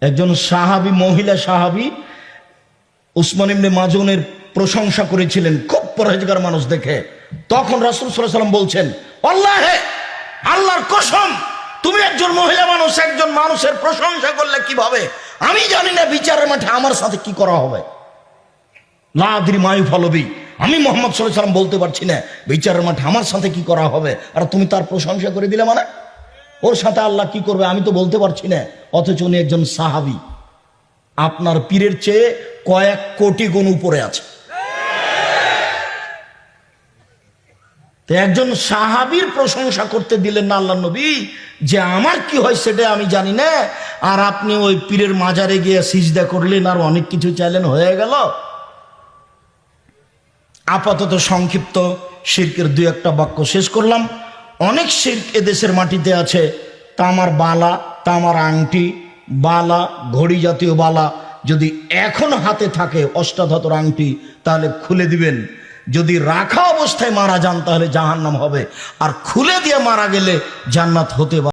একজন সাহাবী, মহিলা সাহাবী উসমান ইবনে মাজুনের প্রশংসা করেছিলেন, খুব পরহেজগার মানুষ দেখে। তখন রাসূল সাল্লাল্লাহু আলাইহি ওয়াসাল্লাম বলছেন, আল্লাহে, আল্লাহর কসম, তুমি একজন মহিলা মানুষ একজন মানুষের প্রশংসা করলে কিভাবে, আমি জানি না বিচারের মাঠে আমার সাথে কি করা হবে। লা আদরি মা ইউফালু বি, আমি মুহাম্মদ সাল্লাল্লাহু আলাইহি ওয়াসাল্লাম বলতে পারছি না বিচারের মাঠে আমার সাথে কি করা হবে, আর তুমি তার প্রশংসা করে দিলে মানে ওর সাথে আল্লাহ কি করবে আমি তো বলতে পারছি না। অথচ উনি একজন সাহাবী, আপনার পীরের চেয়ে কয়েক কোটি গুণ উপরে আছে। তো একজন সাহাবীর প্রশংসা করতে দিলেন না আল্লাহ নবী, যে আমার কি হয় সেটা আমি জানি না, আর আপনি ওই পীরের মাজারে গিয়ে সিজদা করলেন আর অনেক কিছু চাইলেন, হয়ে গেল। আপাতত সংক্ষিপ্ত শিরকের দুই একটা বাক্য শেষ করলাম। অনেক শিরক এদেশের মাটিতে আছে। তামার বালা, তামার আংটি, বালা, ঘড়ি জাতীয় বালা যদি এখন হাতে থাকে, অষ্টাধাতুর আংটি, তাহলে খুলে দিবেন। যদি রাখা অবস্থায় মারা যান তাহলে জাহান্নাম হবে, আর খুলে দিয়ে মারা গেলে জান্নাত হতে পারে।